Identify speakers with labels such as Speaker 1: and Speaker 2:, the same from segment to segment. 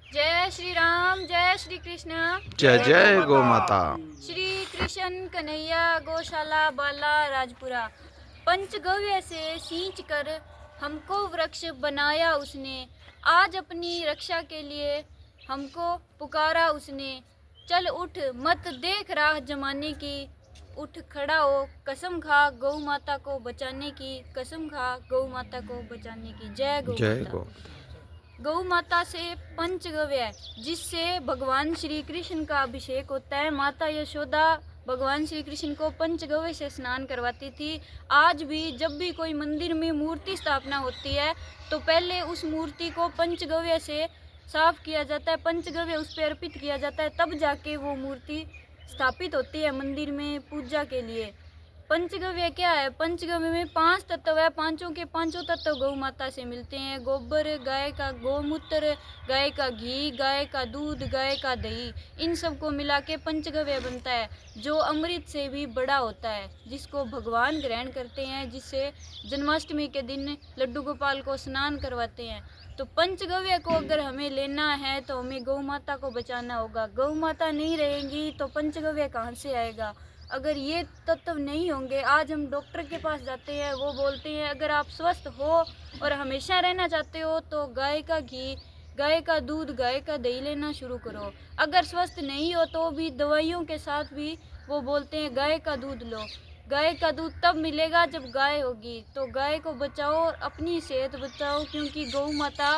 Speaker 1: जय श्री राम, जय श्री कृष्ण,
Speaker 2: जय जय गौ माता।
Speaker 1: श्री कृष्ण कन्हैया गौशाला बाला राजपुरा। पंचगव्य से सींच कर हमको वृक्ष बनाया उसने, आज अपनी रक्षा के लिए हमको पुकारा उसने। चल उठ मत देख राह जमाने की, उठ खड़ा हो कसम खा गौ माता को बचाने की, कसम खा गौ माता को बचाने की। जय गौ
Speaker 2: जय
Speaker 1: माता।
Speaker 2: गौ।
Speaker 1: गौ माता से पंचगव्य जिससे भगवान श्री कृष्ण का अभिषेक होता है। माता यशोदा भगवान श्री कृष्ण को पंचगव्य से स्नान करवाती थी। आज भी जब भी कोई मंदिर में मूर्ति स्थापना होती है तो पहले उस मूर्ति को पंचगव्य से साफ किया जाता है, पंचगव्य उस पर अर्पित किया जाता है, तब जाके वो मूर्ति स्थापित होती है मंदिर में पूजा के लिए। पंचगव्य क्या है? पंचगव्य में 5 तत्व है, पांचों के पांचों तत्व गौ माता से मिलते हैं। गोबर, गाय का गोमूत्र, गाय का घी, गाय का दूध, गाय का दही, इन सब को मिला के पंचगव्य बनता है, जो अमृत से भी बड़ा होता है, जिसको भगवान ग्रहण करते हैं, जिससे जन्माष्टमी के दिन लड्डू गोपाल को स्नान करवाते हैं। तो पंचगव्य को अगर हमें लेना है तो हमें गौ माता को बचाना होगा। गौ माता नहीं रहेंगी तो पंचगव्य कहाँ से आएगा? अगर ये तत्व नहीं होंगे, आज हम डॉक्टर के पास जाते हैं, वो बोलते हैं अगर आप स्वस्थ हो और हमेशा रहना चाहते हो तो गाय का घी, गाय का दूध, गाय का दही लेना शुरू करो। अगर स्वस्थ नहीं हो तो भी दवाइयों के साथ भी वो बोलते हैं गाय का दूध लो। गाय का दूध तब मिलेगा जब गाय होगी। तो गाय को बचाओ और अपनी सेहत बचाओ, क्योंकि गौ माता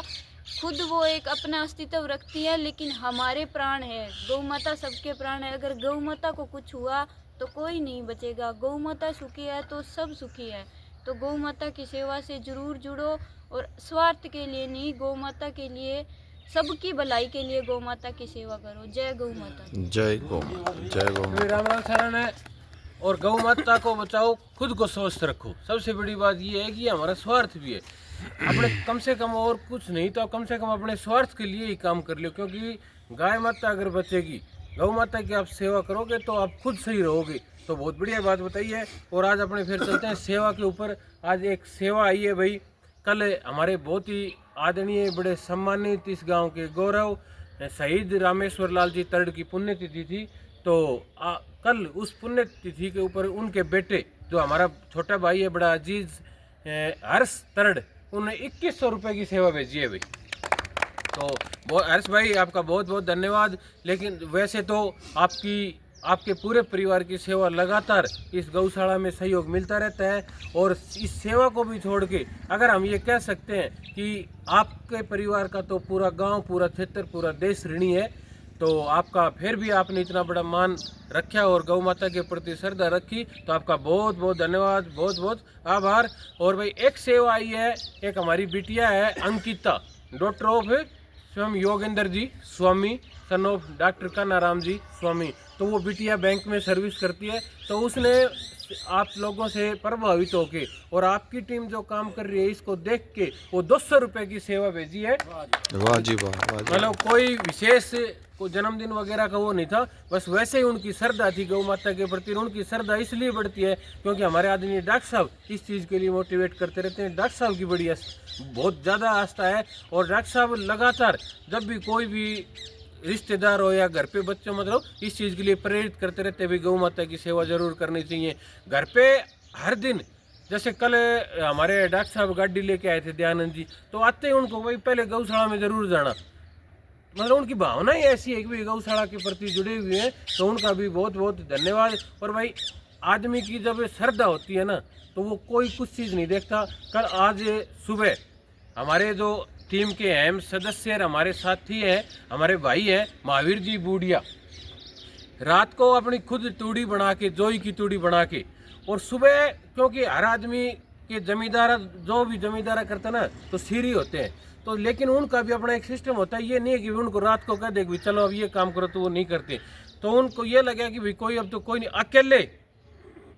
Speaker 1: खुद वो एक अपना अस्तित्व रखती है, लेकिन हमारे प्राण है। गौ माता सबके प्राण है। अगर गौ माता को कुछ हुआ तो कोई नहीं बचेगा। गौ माता सुखी है तो सब सुखी है। तो गौ माता की सेवा से जरूर जुड़ो और स्वार्थ के लिए नहीं, गौ माता के लिए, सबकी भलाई के लिए गौ माता की सेवा करो। जय गौ माता।
Speaker 2: जय गौ माता। जय गौ माता।
Speaker 3: राम राम शरण है। और गौ माता को बचाओ, खुद को स्वस्थ रखो। सबसे बड़ी बात ये है कि ये हमारा स्वार्थ भी है। अपने कम से कम और कुछ नहीं तो कम से कम अपने स्वार्थ के लिए ही काम कर लो, क्योंकि गाय माता अगर बचेगी, गौ माता की आप सेवा करोगे तो आप खुद सही रहोगे। तो बहुत बढ़िया बात बताई है। और आज अपने फिर चलते हैं सेवा के ऊपर। आज एक सेवा आई है भाई। कल हमारे बहुत ही आदरणीय बड़े सम्मानित इस गांव के गौरव शहीद रामेश्वर लाल जी तरड़ की पुण्यतिथि थी। तो कल उस पुण्यतिथि के ऊपर उनके बेटे, जो हमारा छोटा भाई है बड़ा अजीज हर्ष तरड़, उन्होंने 2100 रुपये की सेवा भेजी है भाई। तो हर्ष भाई आपका बहुत बहुत धन्यवाद। लेकिन वैसे तो आपके पूरे परिवार की सेवा लगातार इस गौशाला में सहयोग मिलता रहता है। और इस सेवा को भी छोड़ के अगर हम ये कह सकते हैं कि आपके परिवार का तो पूरा गांव, पूरा क्षेत्र, पूरा देश ऋणी है। तो आपका फिर भी आपने इतना बड़ा मान रखा और गौ माता के प्रति श्रद्धा रखी, तो आपका बहुत बहुत धन्यवाद, बहुत बहुत आभार। और भाई एक सेवा आई है, एक हमारी बिटिया है अंकिता, डॉक्टर ऑफ स्वयं योगेंद्र जी स्वामी, सन ऑफ डॉक्टर कान्हाराम जी स्वामी। तो वो बिटिया बैंक में सर्विस करती है। तो उसने आप लोगों से प्रभावित होके और आपकी टीम जो काम कर रही है इसको देख के वो 200 रुपये की सेवा भेजी है।
Speaker 2: वाह जी वाह।
Speaker 3: मतलब कोई विशेष को जन्मदिन वगैरह का वो नहीं था, बस वैसे ही उनकी श्रद्धा थी गौ माता के प्रति। उनकी श्रद्धा इसलिए बढ़ती है क्योंकि हमारे आदमी डॉक्टर साहब इस चीज़ के लिए मोटिवेट करते रहते हैं। डॉक्टर साहब की बड़ी बहुत ज़्यादा आस्था है। और डॉक्टर साहब लगातार जब भी कोई भी रिश्तेदार हो या घर पे बच्चों, मतलब इस चीज़ के लिए प्रेरित करते रहते हैं भी गौ माता की सेवा जरूर करनी चाहिए। घर पे हर दिन, जैसे कल हमारे डॉक्टर साहब गाड़ी लेके आए थे दयानंद जी, तो आते ही उनको भाई पहले गौशाला में जरूर जाना, मतलब उनकी भावना ही ऐसी है कि भाई गौशाला के प्रति जुड़े हुए हैं। तो उनका भी बहुत बहुत धन्यवाद। और भाई आदमी की जब श्रद्धा होती है ना तो वो कोई कुछ चीज़ नहीं देखता। कल आज सुबह हमारे जो टीम के अहम सदस्य हमारे साथी हैं, हमारे भाई हैं महावीर जी बूढ़िया, रात को अपनी खुद तूड़ी बना के, जोई की तूड़ी बना के, और सुबह, क्योंकि हर आदमी के जमींदार जो भी जमींदारा करता ना तो सीरी होते हैं, तो लेकिन उनका भी अपना एक सिस्टम होता है। ये नहीं है कि उनको रात को कह दे कि चलो अब ये काम करो, तो वो नहीं करते। तो उनको ये लगा कि भाई कोई अब तो कोई नहीं, अकेले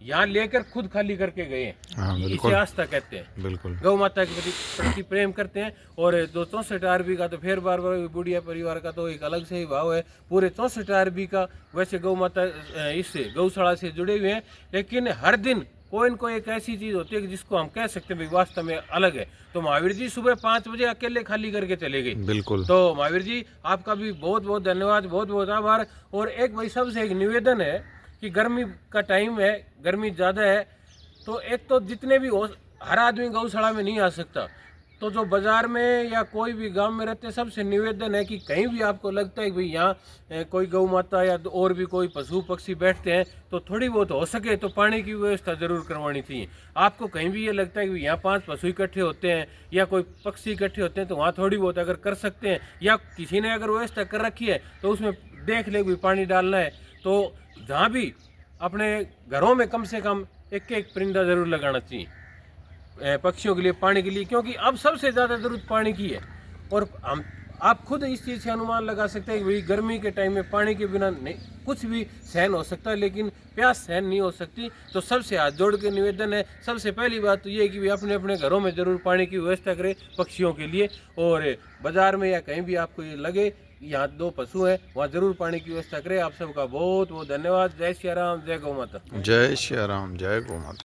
Speaker 3: यहाँ लेकर खुद खाली करके गए हैं।
Speaker 2: हाँ,
Speaker 3: इसे आस्था कहते हैं।
Speaker 2: बिल्कुल।
Speaker 3: गौ माता के प्रति प्रेम करते हैं। और जो 64 आरबी का तो फिर बार बुढ़िया परिवार का तो एक अलग से ही भाव है। पूरे 64 आरबी का वैसे गौ माता इससे गौशाला से जुड़े हुए हैं। लेकिन हर दिन कोई न कोई एक ऐसी चीज़ होती है कि जिसको हम कह सकते हैं भाई वास्तव में अलग है। तो महावीर जी सुबह 5 बजे अकेले खाली करके चले गए।
Speaker 2: बिल्कुल।
Speaker 3: तो महावीर जी आपका भी बहुत बहुत धन्यवाद, बहुत बहुत आभार। और एक भाई सबसे एक निवेदन है कि गर्मी का टाइम है, गर्मी ज़्यादा है, तो एक तो जितने भी हो, हर आदमी गौशाला में नहीं आ सकता, तो जो बाज़ार में या कोई भी गांव में रहते हैं सबसे निवेदन है कि कहीं भी आपको लगता है कि भाई यहाँ कोई गौ माता या और भी कोई पशु पक्षी बैठते हैं तो थोड़ी बहुत हो सके तो पानी की व्यवस्था ज़रूर करवानी चाहिए। आपको कहीं भी ये लगता है कि यहाँ 5 पशु इकट्ठे होते हैं या कोई पक्षी इकट्ठे होते हैं तो वहाँ थोड़ी बहुत अगर कर सकते हैं या किसी ने अगर व्यवस्था कर रखी है तो उसमें देख ले भी पानी डालना है, तो जहाँ भी अपने घरों में कम से कम एक एक परिंदा ज़रूर लगाना चाहिए पक्षियों के लिए, पानी के लिए, क्योंकि अब सबसे ज़्यादा ज़रूरत पानी की है। और हम आप खुद इस चीज़ से अनुमान लगा सकते हैं कि भाई गर्मी के टाइम में पानी के बिना नहीं कुछ भी सहन हो सकता है, लेकिन प्यास सहन नहीं हो सकती। तो सबसे हाथ जोड़ के निवेदन है, सबसे पहली बात तो ये है कि भाई अपने अपने घरों में ज़रूर पानी की व्यवस्था करें पक्षियों के लिए, और बाज़ार में या कहीं भी आपको ये लगे यहाँ 2 पशु हैं वहाँ ज़रूर पानी की व्यवस्था करें। आप सबका बहुत बहुत धन्यवाद। जय श्री राम, जय गौ माता।
Speaker 2: जय श्री राम, जय गौ माता।